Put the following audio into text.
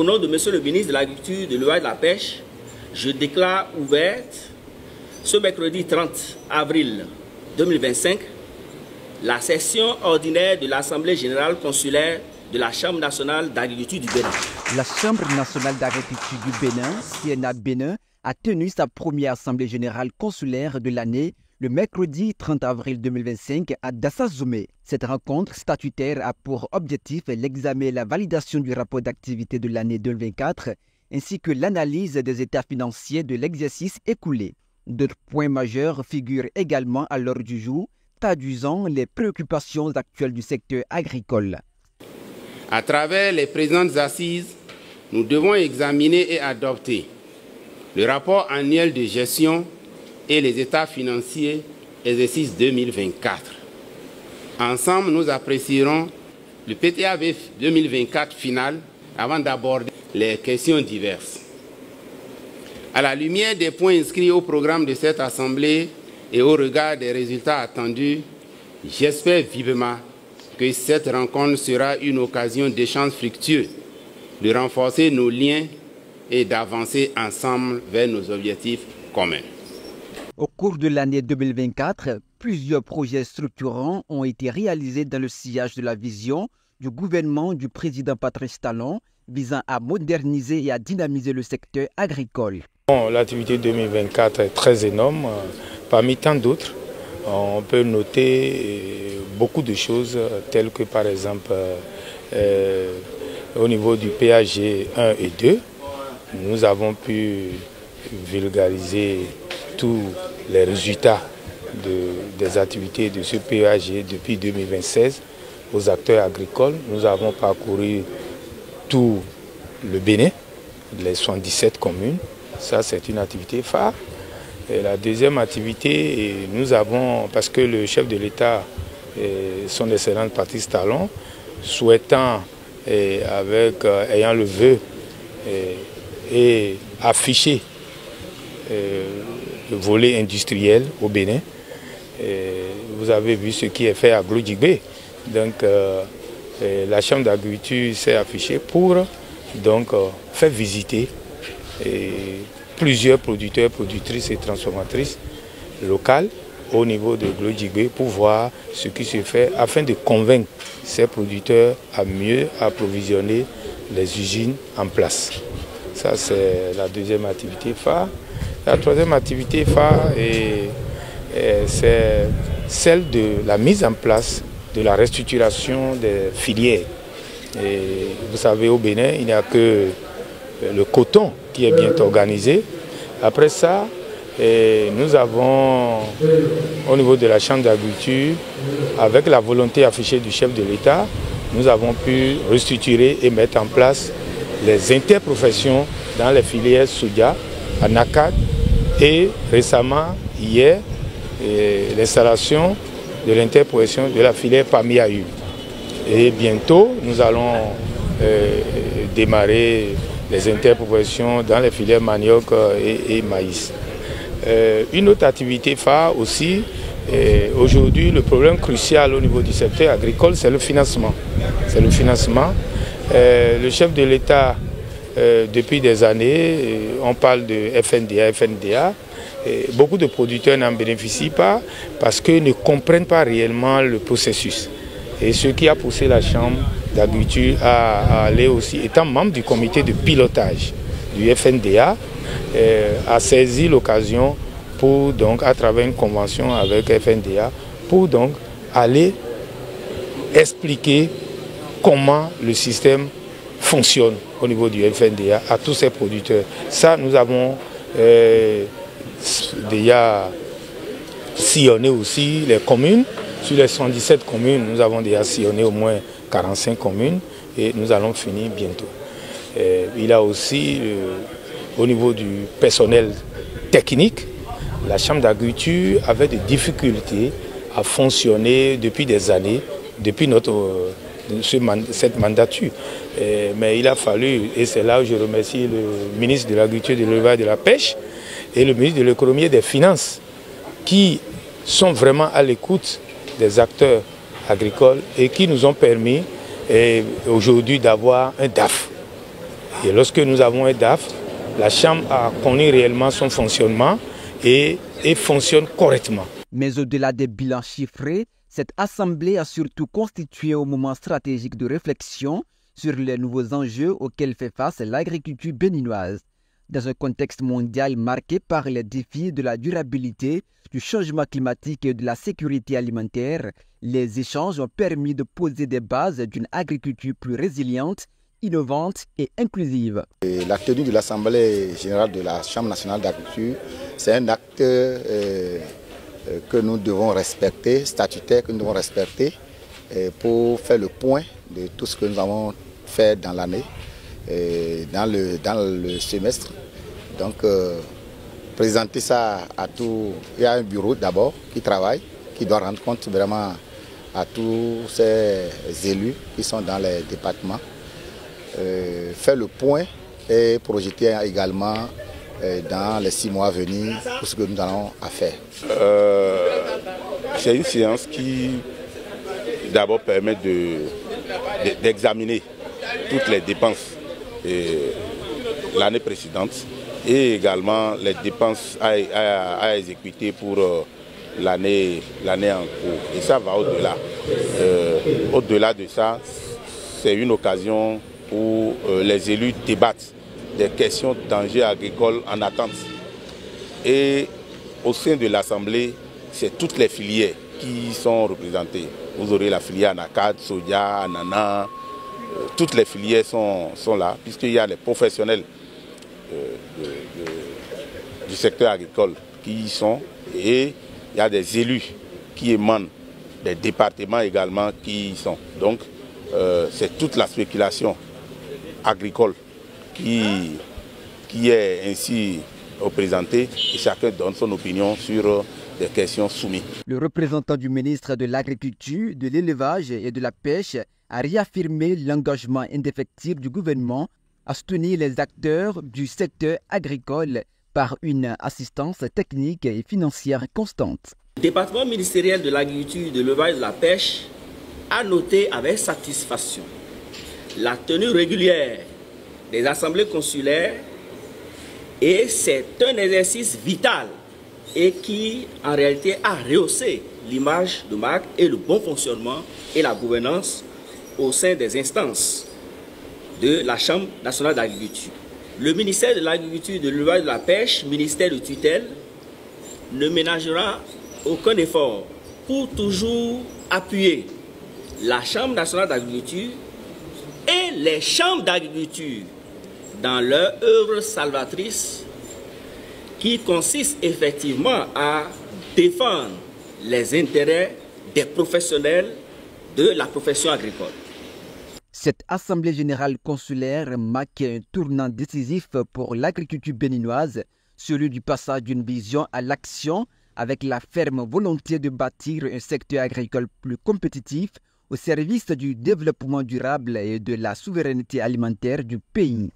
nom de Monsieur le ministre de l'Agriculture, de l'Élevage et de la Pêche, je déclare ouverte ce mercredi 30 avril 2025 la session ordinaire de l'Assemblée générale consulaire de la Chambre nationale d'agriculture du Bénin. La Chambre nationale d'agriculture du Bénin, CNA Bénin, a tenu sa première assemblée générale consulaire de l'année le mercredi 30 avril 2025 à Dassazomé. Cette rencontre statutaire a pour objectif l'examen et la validation du rapport d'activité de l'année 2024 ainsi que l'analyse des états financiers de l'exercice écoulé. D'autres points majeurs figurent également à l'ordre du jour, traduisant les préoccupations actuelles du secteur agricole. À travers les présentes assises, nous devons examiner et adopter le rapport annuel de gestion et les états financiers exercice 2024. Ensemble, nous apprécierons le PTAV 2024 final avant d'aborder les questions diverses. À la lumière des points inscrits au programme de cette Assemblée et au regard des résultats attendus, j'espère vivement que cette rencontre sera une occasion d'échanges fructueux, de renforcer nos liens et d'avancer ensemble vers nos objectifs communs. Au cours de l'année 2024, plusieurs projets structurants ont été réalisés dans le sillage de la vision du gouvernement du président Patrice Talon visant à moderniser et à dynamiser le secteur agricole. L'activité 2024 est très énorme. Parmi tant d'autres, on peut noter beaucoup de choses telles que par exemple au niveau du PAG 1 et 2, nous avons pu vulgariser tous les résultats des activités de ce PAG depuis 2026 aux acteurs agricoles. Nous avons parcouru tout le Bénin, les 77 communes. Ça, c'est une activité phare. Et la deuxième activité, nous avons, parce que le chef de l'État, son excellence Patrice Talon, souhaitant, ayant le vœu et afficher le volet industriel au Bénin. Vous avez vu ce qui est fait à Glodjigbe. Donc la Chambre d'agriculture s'est affichée pour donc, faire visiter plusieurs producteurs, productrices et transformatrices locales au niveau de Glodjigbe pour voir ce qui se fait afin de convaincre ces producteurs à mieux approvisionner les usines en place. Ça, c'est la deuxième activité phare. La troisième activité phare, c'est celle de la mise en place de la restructuration des filières. Et vous savez, au Bénin, il n'y a que le coton qui est bien organisé. Après ça, nous avons, au niveau de la Chambre d'agriculture, avec la volonté affichée du chef de l'État, nous avons pu restructurer et mettre en place les interprofessions dans les filières soja, anacarde et récemment, hier, l'installation de l'interprofession de la filière palmier à huile. Et bientôt, nous allons démarrer les interprofessions dans les filières manioc et maïs. Une autre activité phare aussi, aujourd'hui, le problème crucial au niveau du secteur agricole, c'est le financement. C'est le financement. Le chef de l'État, depuis des années, on parle de FNDA. Beaucoup de producteurs n'en bénéficient pas parce qu'ils ne comprennent pas réellement le processus. Et ce qui a poussé la Chambre d'agriculture à aller aussi, étant membre du comité de pilotage du FNDA, a saisi l'occasion pour donc, à travers une convention avec FNDA, pour donc aller expliquer comment le système fonctionne au niveau du FNDA à tous ces producteurs. Ça, nous avons déjà sillonné aussi les communes. Sur les 117 communes, nous avons déjà sillonné au moins 45 communes et nous allons finir bientôt. Il y a aussi, au niveau du personnel technique, la Chambre d'agriculture avait des difficultés à fonctionner depuis des années, depuis cette mandature. Mais il a fallu, et c'est là où je remercie le ministre de l'Agriculture, de l'Élevage et de la Pêche et le ministre de l'Économie et des Finances qui sont vraiment à l'écoute des acteurs agricoles et qui nous ont permis aujourd'hui d'avoir un DAF. Et lorsque nous avons un DAF, la Chambre a connu réellement son fonctionnement et fonctionne correctement. Mais au-delà des bilans chiffrés, cette assemblée a surtout constitué un moment stratégique de réflexion sur les nouveaux enjeux auxquels fait face l'agriculture béninoise. Dans un contexte mondial marqué par les défis de la durabilité, du changement climatique et de la sécurité alimentaire, les échanges ont permis de poser des bases d'une agriculture plus résiliente, innovante et inclusive. La tenue de l'Assemblée générale de la Chambre nationale d'agriculture, c'est un acte que nous devons respecter, statutaire que nous devons respecter pour faire le point de tout ce que nous avons fait dans l'année, dans le semestre. Donc, présenter ça à tout. Il y a un bureau d'abord qui travaille, qui doit rendre compte vraiment à tous ces élus qui sont dans les départements. Faire le point et projeter également dans les 6 mois à venir tout ce que nous allons à faire. C'est une séance qui d'abord permet d'examiner toutes les dépenses l'année précédente et également les dépenses à exécuter pour l'année en cours. Et ça va au-delà. Au-delà de ça, c'est une occasion où les élus débattent des questions d'enjeux agricoles en attente. Et au sein de l'Assemblée, c'est toutes les filières qui sont représentées. Vous aurez la filière anacarde, soja, ananas, toutes les filières sont là, puisqu'il y a les professionnels du secteur agricole qui y sont, et il y a des élus qui émanent des départements également qui y sont. Donc c'est toute la spéculation agricole qui est ainsi représentée et chacun donne son opinion sur des questions soumises. Le représentant du ministre de l'Agriculture, de l'Élevage et de la Pêche a réaffirmé l'engagement indéfectible du gouvernement à soutenir les acteurs du secteur agricole par une assistance technique et financière constante. Le département ministériel de l'Agriculture, de l'Élevage et de la Pêche a noté avec satisfaction la tenue régulière des assemblées consulaires, et c'est un exercice vital et qui en réalité a rehaussé l'image de marque et le bon fonctionnement et la gouvernance au sein des instances de la Chambre nationale d'agriculture. Le ministère de l'Agriculture, de l'Élevage et de la Pêche, ministère de tutelle, ne ménagera aucun effort pour toujours appuyer la Chambre nationale d'agriculture et les chambres d'agriculture dans leur œuvre salvatrice qui consiste effectivement à défendre les intérêts des professionnels de la profession agricole. Cette assemblée générale consulaire marque un tournant décisif pour l'agriculture béninoise, celui du passage d'une vision à l'action avec la ferme volonté de bâtir un secteur agricole plus compétitif au service du développement durable et de la souveraineté alimentaire du pays.